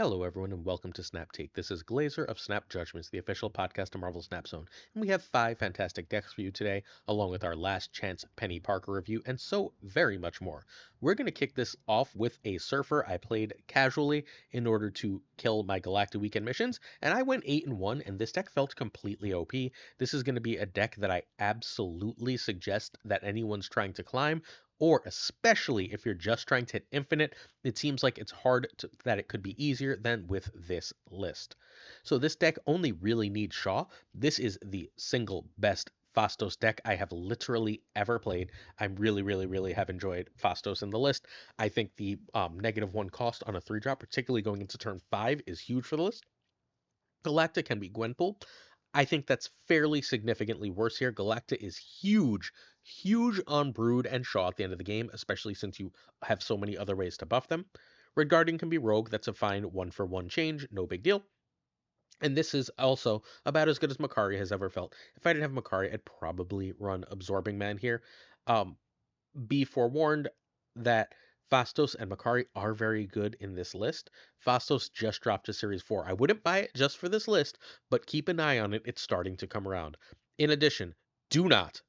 Hello, everyone, and welcome to Snap Take. This is Glazer of Snap Judgments, the official podcast of Marvel Snap Zone. And we have 5 fantastic decks for you today, along with our last chance Peni Parker review, and so very much more. We're going to kick this off with a Surfer I played casually in order to kill my Galactic Weekend missions, and I went 8-1, and this deck felt completely OP. This is going to be a deck that I absolutely suggest that anyone's trying to climb, or especially if you're just trying to hit infinite. It seems like it's that it could be easier than with this list. So this deck only really needs Shaw. This is the single best Phastos deck I have literally ever played. I really have enjoyed Phastos in the list. I think the -1 cost on a 3-drop, particularly going into turn 5, is huge for the list. Galacta can be gwenpool. I think that's fairly significantly worse here. Galacta is huge on Brood and Shaw at the end of the game, especially since you have so many other ways to buff them. Red Guardian can be Rogue. That's a fine 1-for-1 change. No big deal. And this is also about as good as Makari has ever felt. If I didn't have Makari, I'd probably run Absorbing Man here. Be forewarned that Phastos and Makari are very good in this list. Phastos just dropped to Series 4. I wouldn't buy it just for this list, but keep an eye on it. It's starting to come around. In addition, do not,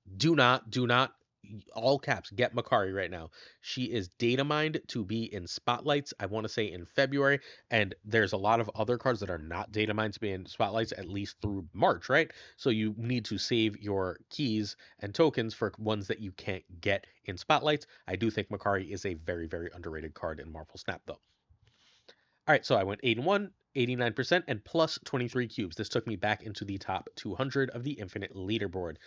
all caps, get Makari right now. She is data mined to be in spotlights, I want to say in February, and there's a lot of other cards that are not data mined to be in spotlights at least through March, right? So you need to save your keys and tokens for ones that you can't get in spotlights. I do think Makari is a very underrated card in Marvel Snap, though. All right, so I went 8-1, 89%, and plus 23 cubes. This took me back into the top 200 of the Infinite leaderboard.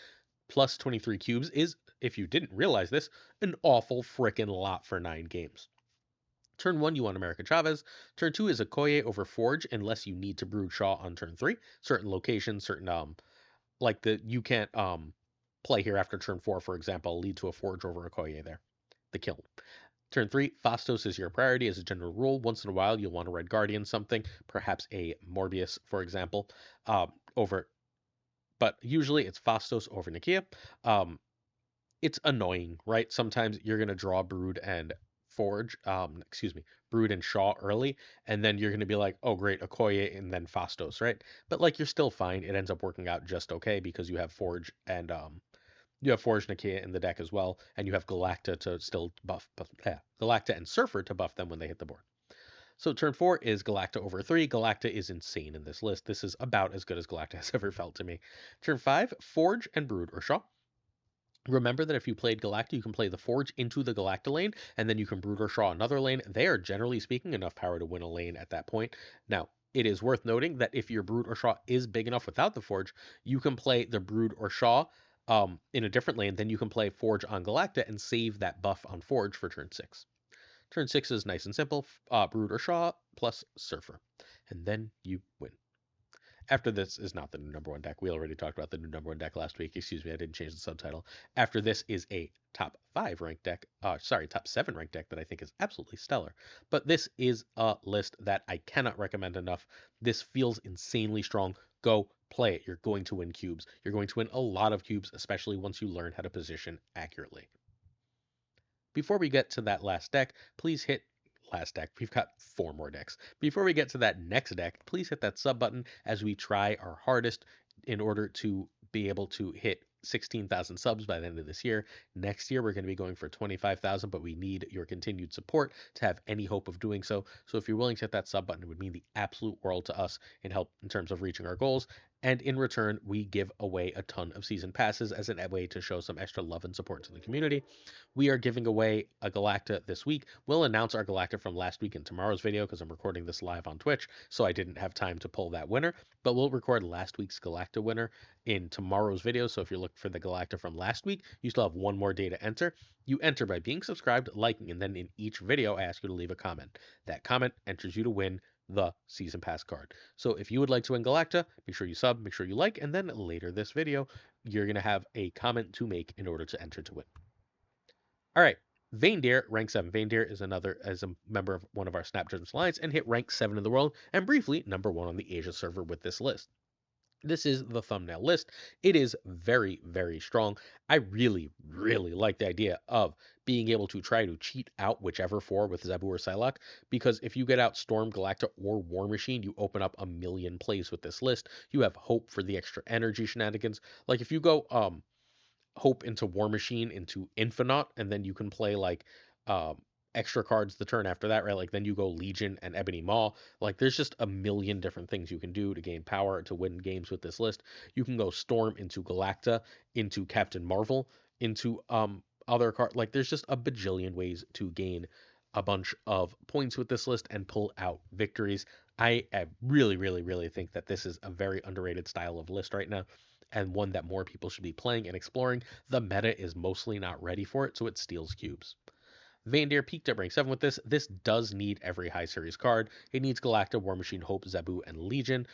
Plus 23 cubes is, if you didn't realize this, an awful frickin' lot for 9 games. Turn 1, you want America Chavez. Turn 2 is Okoye over Forge, unless you need to Brood Shaw on turn 3. Certain locations, you can't play here after turn 4, for example, lead to a Forge over Okoye there. The Kiln. Turn 3, Phastos is your priority as a general rule. Once in a while, you'll want a Red Guardian something, perhaps a Morbius, for example, but usually it's Phastos over Nakia. It's annoying, right? Sometimes you're going to draw Brood and Brood and Shaw early, and then you're going to be like, oh, great, Okoye and then Phastos, right? But like, you're still fine. It ends up working out just okay because you have Forge and Nakia in the deck as well, and you have Galacta to still Galacta and Surfer to buff them when they hit the board. So turn 4 is Galacta over 3. Galacta is insane in this list. This is about as good as Galacta has ever felt to me. Turn 5, Forge and Brood or Shaw. Remember that if you played Galacta, you can play the Forge into the Galacta lane, and then you can Brood or Shaw another lane. They are, generally speaking, enough power to win a lane at that point. Now, it is worth noting that if your Brood or Shaw is big enough without the Forge, you can play the Brood or Shaw in a different lane. Then you can play Forge on Galacta and save that buff on Forge for turn 6. Turn 6 is nice and simple, Brood or Shaw plus Surfer, and then you win. After this is not the new number 1 deck. We already talked about the new number 1 deck last week. Excuse me, I didn't change the subtitle. After this is a top 5 ranked deck, top 7 ranked deck that I think is absolutely stellar. But this is a list that I cannot recommend enough. This feels insanely strong. Go play it. You're going to win cubes. You're going to win a lot of cubes, especially once you learn how to position accurately. Before we get to that last deck, please hit last deck. We've got 4 more decks. Before we get to that next deck, please hit that sub button as we try our hardest in order to be able to hit 16,000 subs by the end of this year. Next year, we're going to be going for 25,000, but we need your continued support to have any hope of doing so. So if you're willing to hit that sub button, it would mean the absolute world to us in terms of reaching our goals. And in return, we give away a ton of season passes as a way to show some extra love and support to the community. We are giving away a Galacta this week. We'll announce our Galacta from last week in tomorrow's video because I'm recording this live on Twitch, so I didn't have time to pull that winner. But we'll record last week's Galacta winner in tomorrow's video. So if you're looking for the Galacta from last week, you still have 1 more day to enter. You enter by being subscribed, liking, and then in each video, I ask you to leave a comment. That comment enters you to win the season pass card. So if you would like to win Galacta, make sure you sub, make sure you like, and then later this video, you're going to have a comment to make in order to enter to win. All right, Vaindeer, rank 7. Vaindeer is a member of one of our Snap Judgments Alliance and hit rank 7 in the world, and briefly number 1 on the Asia server with this list. This is the thumbnail list. It is very, very strong. I really, really like the idea of being able to try to cheat out whichever four with Zabu or Psylocke, because if you get out Storm, Galacta, or War Machine, you open up a million plays with this list. You have hope for the extra energy shenanigans. Like if you go Hope into War Machine into Infinite, and then you can play like um, extra cards the turn after that, right? Like then you go Legion and Ebony Maw. Like there's just a million different things you can do to gain power to win games with this list. You can go Storm into Galacta, into Captain Marvel, into other card. Like there's just a bajillion ways to gain a bunch of points with this list and pull out victories. I really, really, really think that this is a very underrated style of list right now, and one that more people should be playing and exploring. The meta is mostly not ready for it, so it steals cubes. Vandir peaked at rank 7 with this. This does need every high series card. It needs Galacta, War Machine, Hope, Zabu, and Legion.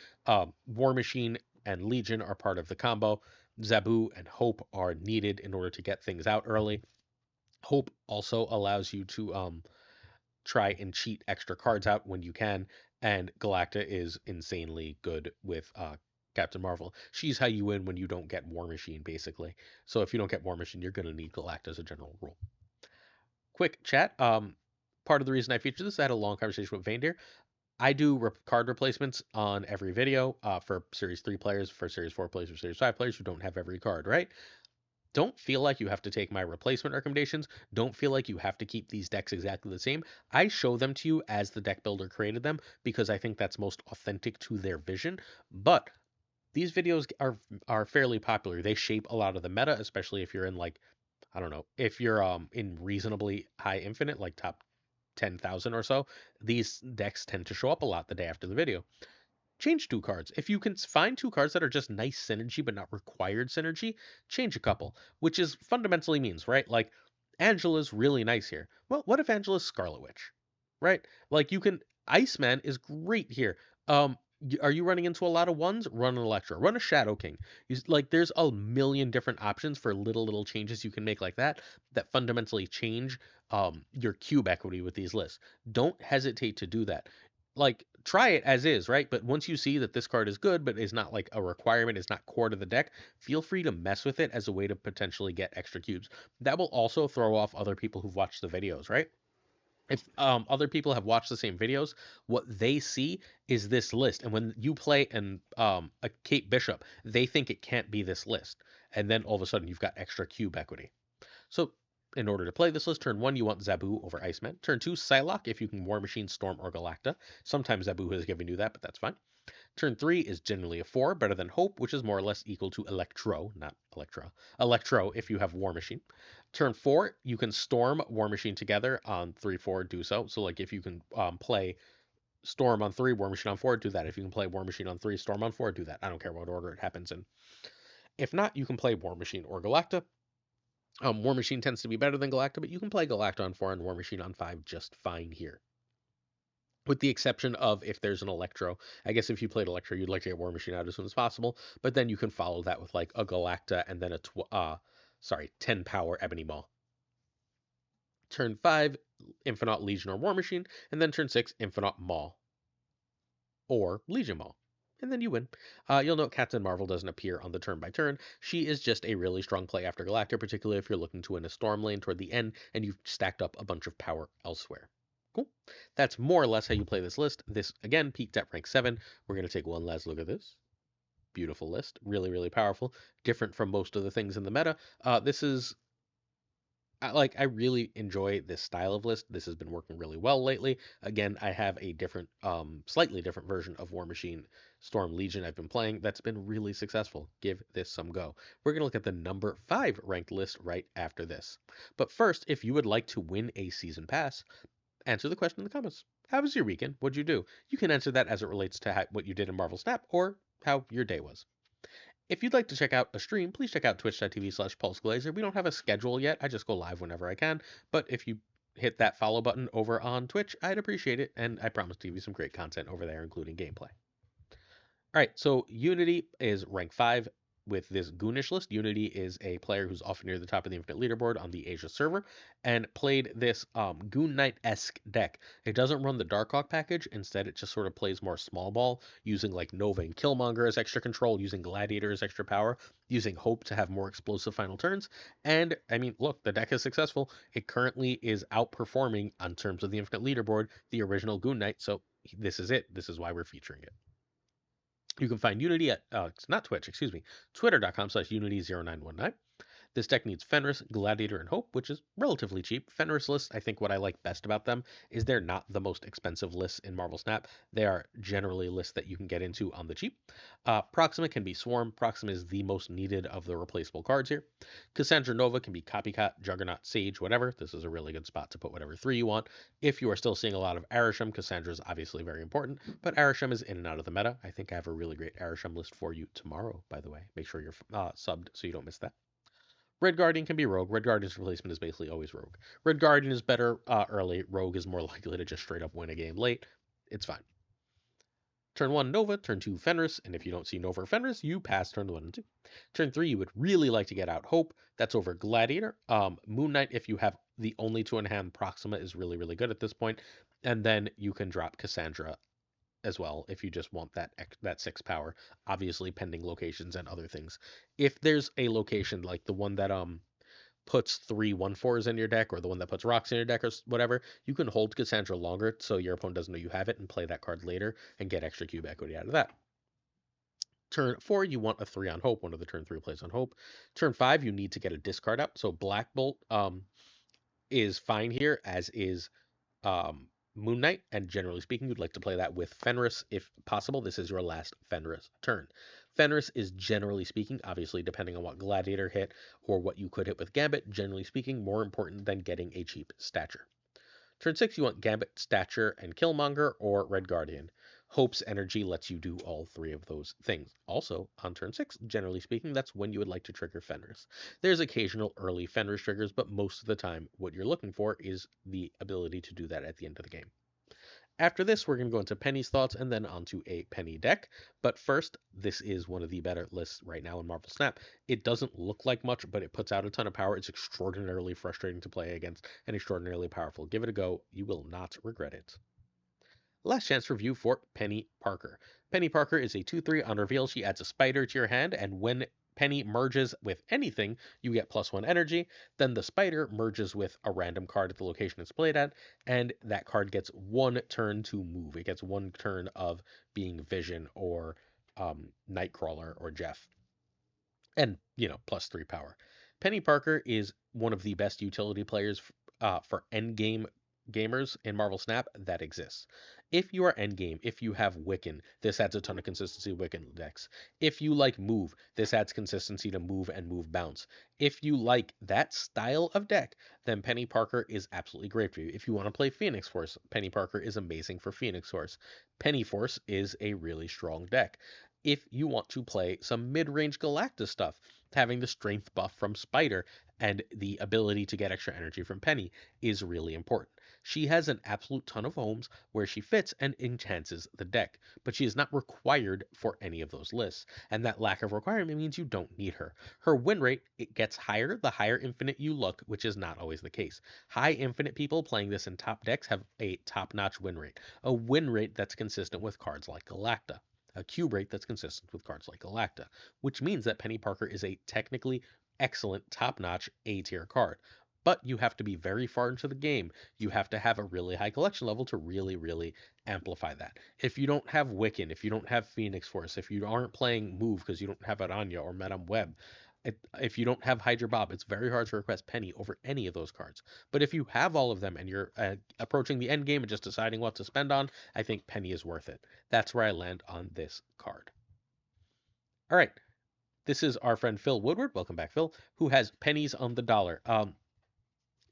War Machine and Legion are part of the combo. Zabu and Hope are needed in order to get things out early. Hope also allows you to try and cheat extra cards out when you can, and Galacta is insanely good with Captain Marvel. She's how you win when you don't get War Machine, basically. So if you don't get War Machine, you're going to need Galacta as a general rule. Quick chat. Part of the reason I featured this, I had a long conversation with Vaindir. I do card replacements on every video for Series 3 players, for Series 4 players, for Series 5 players who don't have every card, right? Don't feel like you have to take my replacement recommendations. Don't feel like you have to keep these decks exactly the same. I show them to you as the deck builder created them because I think that's most authentic to their vision. But these videos are fairly popular. They shape a lot of the meta, especially if you're in like, I don't know, if you're in reasonably high infinite, like top 10,000 or so, these decks tend to show up a lot the day after the video. Change two cards. If you can find two cards that are just nice synergy but not required synergy, change a couple, which is fundamentally means, right? Like Angela's really nice here. Well, what if Angela's Scarlet Witch? Right? Like you can Iceman is great here. Are you running into a lot of ones? Run an Electro. Run a Shadow King. Like there's a million different options for little changes you can make like that that fundamentally change your cube equity with these lists. Don't hesitate to do that. Like try it as is, right? But once you see that this card is good, but is not like a requirement, is not core to the deck, feel free to mess with it as a way to potentially get extra cubes. That will also throw off other people who've watched the videos, right? If other people have watched the same videos, what they see is this list, and when you play a Kate Bishop, they think it can't be this list, and then all of a sudden you've got extra cube equity. So in order to play this list, turn 1, you want Zabu over Iceman. Turn 2, Psylocke, if you can War Machine, Storm, or Galacta. Sometimes Zabu has given you that, but that's fine. Turn 3 is generally a 4, better than Hope, which is more or less equal to Electro, not Electra. Electro if you have War Machine. Turn 4, you can Storm, War Machine together on 3, 4, do so. So like if you can play Storm on 3, War Machine on 4, do that. If you can play War Machine on 3, Storm on 4, do that. I don't care what order it happens in. If not, you can play War Machine or Galacta. War Machine tends to be better than Galacta, but you can play Galacta on 4 and War Machine on 5 just fine here. With the exception of if there's an Electro. I guess if you played Electro, you'd like to get War Machine out as soon as possible, but then you can follow that with like a Galacta and then a 10 power Ebony Maw. Turn 5, Infinite Legion or War Machine, and then turn 6, Infinite Maw or Legion Maw. And then you win. You'll note Captain Marvel doesn't appear on the turn by turn. She is just a really strong play after Galacta, particularly if you're looking to win a Storm lane toward the end and you've stacked up a bunch of power elsewhere. Cool. That's more or less how you play this list. This, again, peaked at rank 7. We're going to take one last look at this. Beautiful list. Really, really powerful. Different from most of the things in the meta. This is I really enjoy this style of list. This has been working really well lately. Again, I have a different, slightly different version of War Machine Storm Legion I've been playing that's been really successful. Give this some go. We're going to look at the number 5 ranked list right after this. But first, if you would like to win a season pass, answer the question in the comments. How was your weekend? What'd you do? You can answer that as it relates to what you did in Marvel Snap or how your day was. If you'd like to check out a stream, please check out twitch.tv/PulseGlazer. We don't have a schedule yet. I just go live whenever I can. But if you hit that follow button over on Twitch, I'd appreciate it. And I promise to give you some great content over there, including gameplay. All right, so Unity is rank 5. with this Goonish list. Unity is a player who's often near the top of the Infinite leaderboard on the Asia server, and played this Goon Knight-esque deck. It doesn't run the Darkhawk package. Instead, it just sort of plays more small ball, using like Nova and Killmonger as extra control, using Gladiator as extra power, using Hope to have more explosive final turns. And I mean, look, the deck is successful. It currently is outperforming on terms of the Infinite leaderboard the original Goon Knight. So this is it. This is why we're featuring it. You can find Unity at, not Twitch, excuse me, twitter.com/Unity0919. This deck needs Fenris, Gladiator, and Hope, which is relatively cheap. Fenris lists, I think what I like best about them is they're not the most expensive lists in Marvel Snap. They are generally lists that you can get into on the cheap. Proxima can be Swarm. Proxima is the most needed of the replaceable cards here. Cassandra Nova can be Copycat, Juggernaut, Sage, whatever. This is a really good spot to put whatever 3 you want. If you are still seeing a lot of Arishem, Cassandra is obviously very important, but Arishem is in and out of the meta. I think I have a really great Arishem list for you tomorrow, by the way. Make sure you're subbed so you don't miss that. Red Guardian can be Rogue. Red Guardian's replacement is basically always Rogue. Red Guardian is better early. Rogue is more likely to just straight up win a game late. It's fine. Turn 1, Nova. Turn 2, Fenris. And if you don't see Nova or Fenris, you pass turn 1 and 2. Turn 3, you would really like to get out Hope. That's over Gladiator. Moon Knight, if you have the only 2 in hand, Proxima is really, really good at this point. And then you can drop Cassandra as well if you just want that 6 power, obviously pending locations and other things. If there's a location like the one that puts 3 1/4s in your deck, or the one that puts rocks in your deck, or whatever, you can hold Cassandra longer so your opponent doesn't know you have it and play that card later and get extra cube equity out of that. Turn 4, you want a 3 on Hope, one of the turn 3 plays on Hope. Turn 5, you need to get a discard out. So Black Bolt is fine here, as is Moon Knight, and generally speaking, you'd like to play that with Fenris if possible. This is your last Fenris turn. Fenris is, generally speaking, obviously depending on what Gladiator hit or what you could hit with Gambit, generally speaking, more important than getting a cheap Stature. Turn 6, you want Gambit, Stature, and Killmonger, or Red Guardian. Hope's energy lets you do all 3 of those things. Also, on turn 6, generally speaking, that's when you would like to trigger Fenris. There's occasional early Fenris triggers, but most of the time, what you're looking for is the ability to do that at the end of the game. After this, we're going to go into Penny's thoughts and then onto a Penny deck. But first, this is one of the better lists right now in Marvel Snap. It doesn't look like much, but it puts out a ton of power. It's extraordinarily frustrating to play against and extraordinarily powerful. Give it a go. You will not regret it. Last chance review for Peni Parker. Peni Parker is a 2/3 on reveal. She adds a spider to your hand, and when Penny merges with anything, you get +1 energy. Then the spider merges with a random card at the location it's played at, and that card gets 1 turn to move. It gets 1 turn of being Vision or Nightcrawler or Jeff. And, +3 power. Peni Parker is one of the best utility players for endgame gamers in Marvel Snap that exists. If you are endgame, if you have Wiccan, this adds a ton of consistency to Wiccan decks. If you like move, this adds consistency to move and move bounce. If you like that style of deck, then Peni Parker is absolutely great for you. If you want to play Phoenix Force, Peni Parker is amazing for Phoenix Force. Penny Force is a really strong deck. If you want to play some mid-range Galactus stuff, having the strength buff from Spider and the ability to get extra energy from Penny is really important. She has an absolute ton of homes where she fits and enhances the deck, but she is not required for any of those lists, and that lack of requirement means you don't need her. Her win rate, it gets higher the higher infinite you look, which is not always the case. High infinite people playing this in top decks have a top-notch win rate, a win rate that's consistent with cards like Galacta. A cube rate that's consistent with cards like Galacta, which means that Peni Parker is a technically excellent, top-notch A-tier card. But you have to be very far into the game. You have to have a really high collection level to really, really amplify that. If you don't have Wiccan, if you don't have Phoenix Force, if you aren't playing Move because you don't have Aranya or Madame Web, if you don't have Hydra Bob, it's very hard to request Penny over any of those cards. But if you have all of them and you're approaching the end game and just deciding what to spend on, I think Penny is worth it. That's where I land on this card. All right. This is our friend Phil Woodward. Welcome back, Phil, who has pennies on the dollar.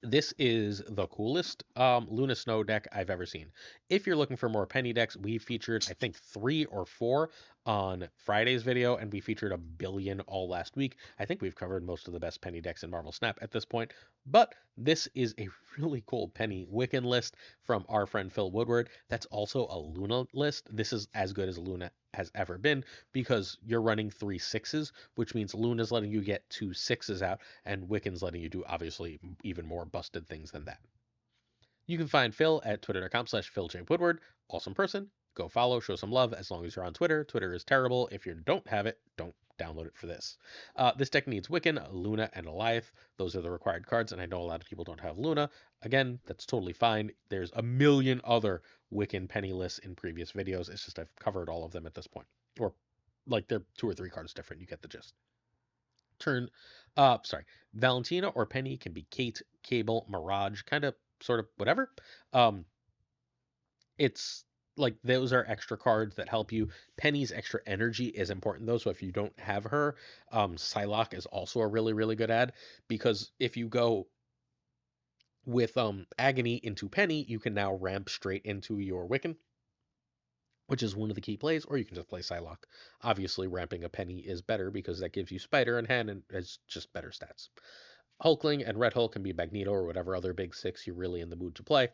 This is the coolest Luna Snow deck I've ever seen. If you're looking for more Penny decks, we featured, I think, 3 or 4 on Friday's video, and we featured a billion all last week. I think we've covered most of the best Penny decks in Marvel Snap at this point, but this is a really cool Penny Wiccan list from our friend Phil Woodward. That's also a Luna list. This is as good as Luna has ever been because you're running 3 6s, which means Luna's letting you get 2 6s out, and Wiccan's letting you do obviously even more busted things than that. You can find Phil at twitter.com/PhilJWoodward. Awesome person. Go follow, show some love as long as you're on Twitter. Twitter is terrible. If you don't have it, don't download it for this. This deck needs Wiccan, Luna, and Goliath. Those are the required cards, and I know a lot of people don't have Luna. Again, that's totally fine. There's a million other Wiccan penny lists in previous videos. It's just I've covered all of them at this point. Or, like, they're 2 or 3 cards different. You get the gist. Valentina or Penny can be Kate, Cable, Mirage, kind of, sort of, whatever. It's like those are extra cards that help you. Penny's extra energy is important though, so if you don't have her, Psylocke is also a really, really good ad because if you go with Agony into Penny, you can now ramp straight into your Wiccan, which is one of the key plays, or you can just play Psylocke. Obviously, ramping a Penny is better because that gives you Spider in hand and has just better stats. Hulkling and Red Hulk can be Magneto or whatever other big 6 you're really in the mood to play.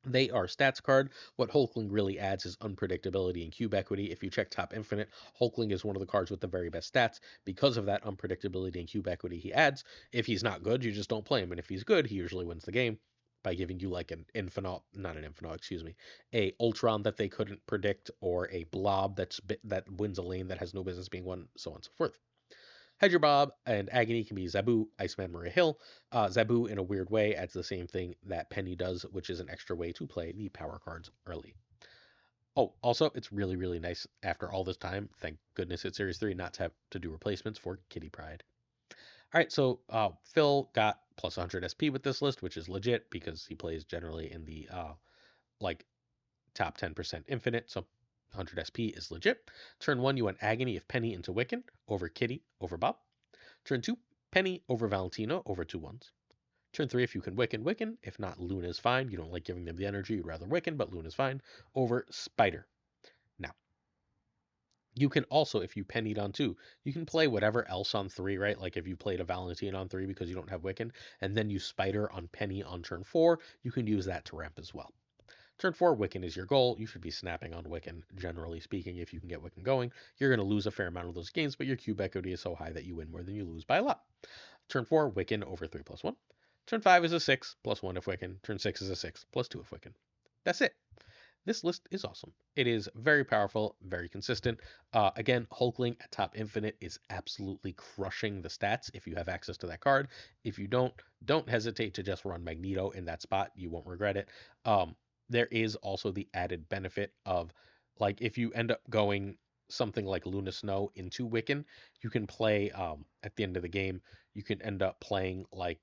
They are stats card. What Hulkling really adds is unpredictability and cube equity. If you check top infinite, Hulkling is one of the cards with the very best stats because of that unpredictability and cube equity he adds. If he's not good, you just don't play him. And if he's good, he usually wins the game by giving you like an infinite, not an infinite, excuse me, a Ultron that they couldn't predict or a blob that wins a lane that has no business being won, so on and so forth. Hedger Bob and Agony can be Zabu, Iceman, Maria Hill. Zabu, in a weird way, adds the same thing that Penny does, which is an extra way to play the power cards early. Oh, also, it's really, really nice after all this time, thank goodness it's Series 3, not to have to do replacements for Kitty Pryde. All right, so Phil got plus 100 SP with this list, which is legit because he plays generally in the like top 10% infinite, so 100 SP is legit. Turn 1, you want Agony of Penny into Wiccan, over Kitty, over Bob. Turn 2, Penny over Valentina, over 2 1s. Turn 3, if you can Wiccan, Wiccan. If not, Luna is fine. You don't like giving them the energy, you'd rather Wiccan, but Luna is fine. Over Spider. Now, you can also, if you pennied on 2, you can play whatever else on 3, right? Like if you played a Valentina on 3 because you don't have Wiccan, and then you Spider on Penny on turn 4, you can use that to ramp as well. Turn 4, Wiccan is your goal. You should be snapping on Wiccan, generally speaking, if you can get Wiccan going. You're going to lose a fair amount of those games, but your cube equity is so high that you win more than you lose by a lot. Turn 4, Wiccan over 3 plus 1. Turn 5 is a 6 plus 1 if Wiccan. Turn 6 is a 6 plus 2 if Wiccan. That's it. This list is awesome. It is very powerful, very consistent. Again, Hulkling at top infinite is absolutely crushing the stats if you have access to that card. If you don't hesitate to just run Magneto in that spot. You won't regret it. There is also the added benefit of, like, if you end up going something like Luna Snow into Wiccan, you can play at the end of the game, you can end up playing like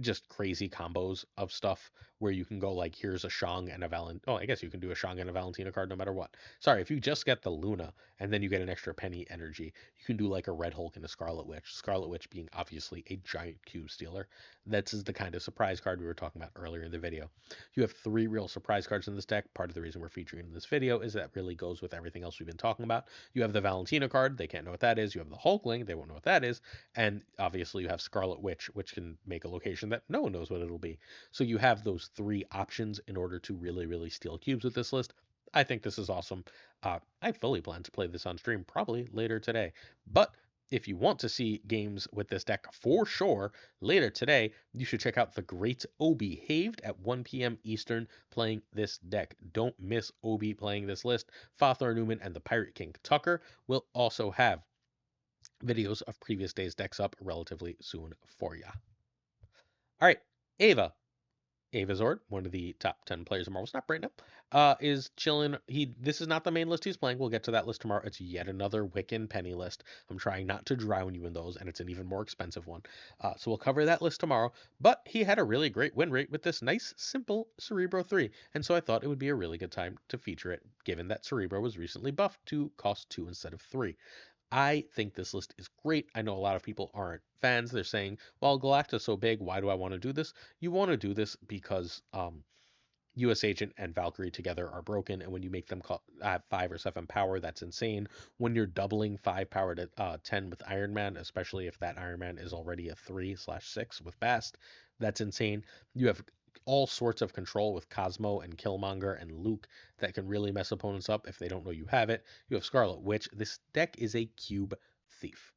just crazy combos of stuff where you can go like, here's a Shang and a Oh, I guess you can do a Shang and a Valentina card no matter what. Sorry, if you just get the Luna and then you get an extra Penny energy, you can do like a Red Hulk and a Scarlet Witch. Scarlet Witch being obviously a giant cube stealer. That's the kind of surprise card we were talking about earlier in the video. You have 3 real surprise cards in this deck. Part of the reason we're featuring in this video is that really goes with everything else we've been talking about. You have the Valentina card. They can't know what that is. You have the Hulkling. They won't know what that is. And obviously you have Scarlet Witch, which can make a location that no one knows what it'll be. So you have those 3 options in order to really, really steal cubes with this list. I think this is awesome. I fully plan to play this on stream probably later today. But if you want to see games with this deck for sure later today, you should check out the great Obihaved at 1 p.m. Eastern playing this deck. Don't miss Obi playing this list. FaThorNewman and the Pirate King Tuccrr will also have videos of previous days' decks up relatively soon for ya. All right, Ava. Ava Zord, one of the top 10 players of Marvel Snap right now, is chilling. This is not the main list he's playing. We'll get to that list tomorrow. It's yet another Wiccan Penny list. I'm trying not to drown you in those, and it's an even more expensive one. So we'll cover that list tomorrow. But he had a really great win rate with this nice, simple Cerebro 3. And so I thought it would be a really good time to feature it, given that Cerebro was recently buffed to cost 2 instead of 3. I think this list is great. I know a lot of people aren't fans. They're saying, well, Galacta's so big. Why do I want to do this? You want to do this because US Agent and Valkyrie together are broken, and when you make them have 5 or 7 power, that's insane. When you're doubling 5 power to 10 with Iron Man, especially if that Iron Man is already a 3/6 with Bast, that's insane. You have all sorts of control with Cosmo and Killmonger and Luke that can really mess opponents up if they don't know you have it. You have Scarlet Witch. This deck is a cube thief.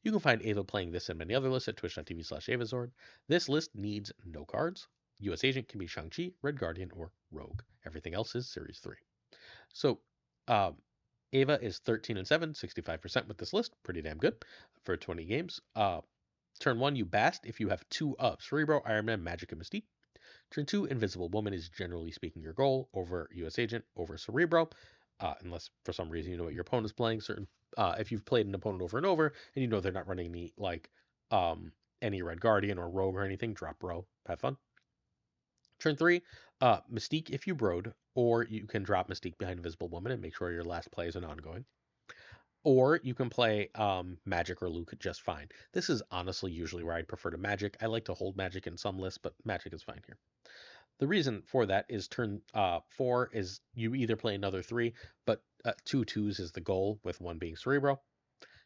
You can find Ava playing this and many other lists at twitch.tv/Avazord. This list needs no cards. US Agent can be Shang-Chi, Red Guardian, or Rogue. Everything else is Series 3. So, Ava is 13-7, 65% with this list. Pretty damn good for 20 games. Turn 1, you Bast if you have 2 of Cerebro, Iron Man, Magic, and Mystique. Turn 2, Invisible Woman is generally speaking your goal over US Agent, over Cerebro. Unless for some reason you know what your opponent is playing. If you've played an opponent over and over and you know they're not running any Red Guardian or Rogue or anything, drop Bro. Have fun. Turn 3, Mystique if you broed, or you can drop Mystique behind Invisible Woman and make sure your last play is an ongoing. Or you can play Magic or Luke just fine. This is honestly usually where I'd prefer to Magic. I like to hold Magic in some lists, but Magic is fine here. The reason for that is turn 4 is you either play another 3, but 2 2s is the goal, with 1 being Cerebro.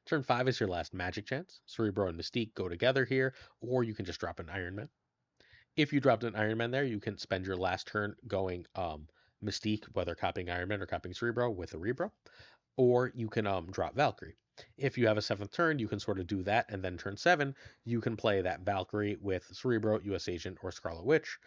Turn 5 is your last Magic chance. Cerebro and Mystique go together here, or you can just drop an Iron Man. If you dropped an Iron Man there, you can spend your last turn going Mystique, whether copying Iron Man or copying Cerebro with a Rebro, or you can drop Valkyrie. If you have a 7th turn, you can sort of do that, and then turn 7, you can play that Valkyrie with Cerebro, US Agent, or Scarlet Witch,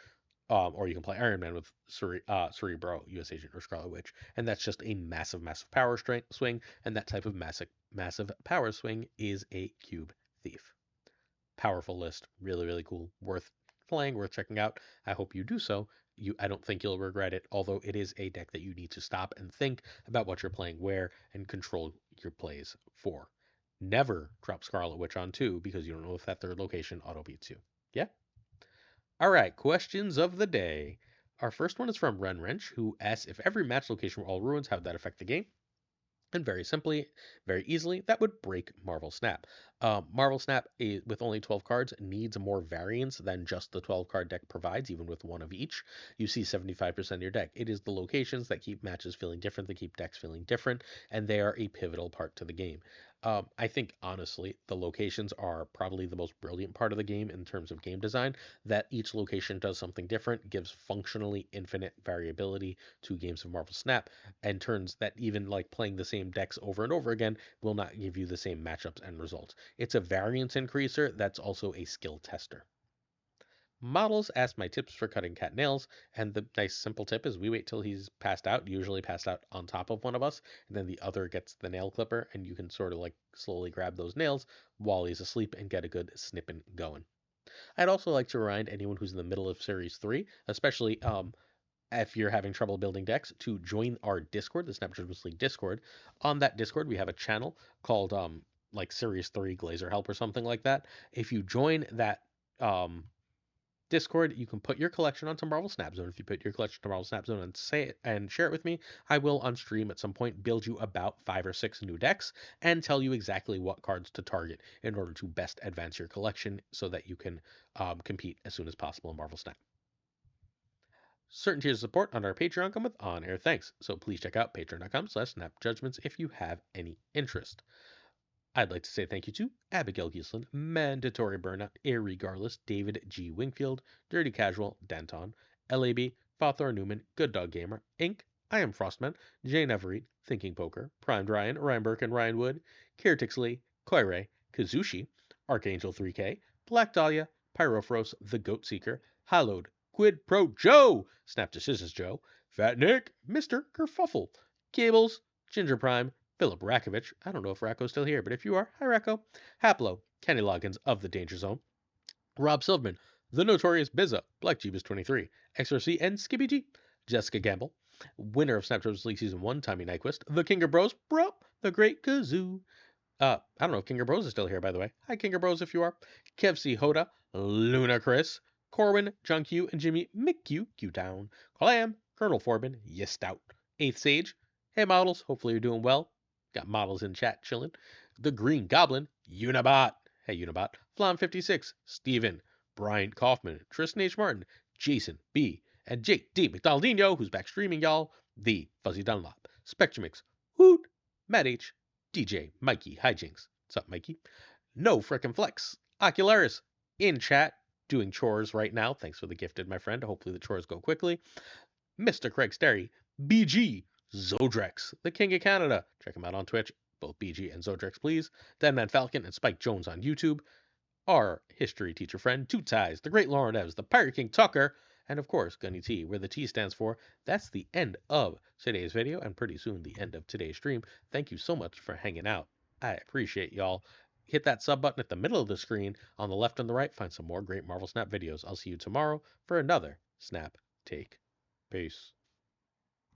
or you can play Iron Man with Cerebro, US Agent, or Scarlet Witch, and that's just a massive, massive power swing, and that type of massive, massive power swing is a Cube Thief. Powerful list, really, really cool, worth playing, worth checking out. I hope you do so. I don't think you'll regret it, although it is a deck that you need to stop and think about what you're playing where and control your plays for. Never drop Scarlet Witch on 2 because you don't know if that 3rd location auto beats you. Yeah? All right, questions of the day. Our first one is from Ren Wrench, who asks, if every match location were all ruins, how would that affect the game? And very simply, very easily, that would break Marvel Snap. Marvel Snap, with only 12 cards, needs more variance than just the 12 card deck provides, even with 1 of each. You see 75% of your deck. It is the locations that keep matches feeling different, that keep decks feeling different, and they are a pivotal part to the game. I think, honestly, the locations are probably the most brilliant part of the game in terms of game design, that each location does something different, gives functionally infinite variability to games of Marvel Snap, and turns that even like playing the same decks over and over again will not give you the same matchups and results. It's a variance increaser that's also a skill tester. Models ask my tips for cutting cat nails, and the nice simple tip is we wait till he's passed out, usually passed out on top of one of us, and then the other gets the nail clipper, and you can sort of like slowly grab those nails while he's asleep and get a good snipping going. I'd also like to remind anyone who's in the middle of Series 3, especially if you're having trouble building decks, to join our Discord, the Snap Judgments League Discord. On that Discord, we have a channel called like Series 3 Glazer Help or something like that. If you join that Discord, you can put your collection onto Marvel Snap Zone. If you put your collection to Marvel Snap Zone and say it and share it with me, I will on stream at some point build you about 5 or 6 new decks and tell you exactly what cards to target in order to best advance your collection so that you can compete as soon as possible in Marvel Snap. Certain tiers of support on our Patreon come with on-air thanks, so please check out patreon.com/snapjudgments if you have any interest. I'd like to say thank you to Abigail Giesland, Mandatory Burnout, Irregardless, David G. Wingfield, Dirty Casual, Denton, LAB, FaThorNewman, Good Dog Gamer, Inc., I Am Frostman, Jane Everett, Thinking Poker, Primed Ryan, Ryan Burke and Ryan Wood, Kirtixley, Koire, Kazushi, Archangel 3K, Black Dahlia, Pyrophros, The Goat Seeker, Hallowed, Quid Pro Joe, Snap Decisions Joe, Fat Nick, Mr. Kerfuffle, Cables, Ginger Prime, Philip Rakovich, I don't know if Racco's still here, but if you are, hi Racco, Haplo, Kenny Loggins of The Danger Zone, Rob Silverman, The Notorious Bizza, Black Jeebus 23, XRC, and Skippy G, Jessica Gamble, winner of Snapchat League Season 1, Tommy Nyquist, The King of Bros, Bro, The Great Kazoo. I don't know if King of Bros is still here, by the way. Hi, King of Bros, if you are. Kev C. Hoda, Luna Chris, Corwin, John Q, and Jimmy McQ, Q-Town, Clam, Colonel Forbin, Yestout, 8th Sage, hey models, hopefully you're doing well. Got models in chat chilling. The Green Goblin, Unibot, hey Unibot, Flam56, Steven, Brian Kaufman, Tristan H. Martin, Jason B., and Jake D. McDonaldinho, who's back streaming, y'all, the Fuzzy Dunlop, Spectrumix, Hoot, Matt H, DJ, Mikey, Hijinks, what's up, Mikey? No Frickin' Flex, Ocularis, in chat, doing chores right now. Thanks for the gifted, my friend. Hopefully the chores go quickly. Mr. Craig Sterry, BG, Zodrex, the King of Canada. Check him out on Twitch, both BG and Zodrex, please. Deadman Falcon and Spike Jones on YouTube. Our history teacher friend, Two Ties, the Great Lauren Evans, the Pirate King Tuccrr, and of course, Gunny T, where the T stands for. That's the end of today's video, and pretty soon the end of today's stream. Thank you so much for hanging out. I appreciate y'all. Hit that sub button at the middle of the screen. On the left and the right, find some more great Marvel Snap videos. I'll see you tomorrow for another Snap Take. Peace.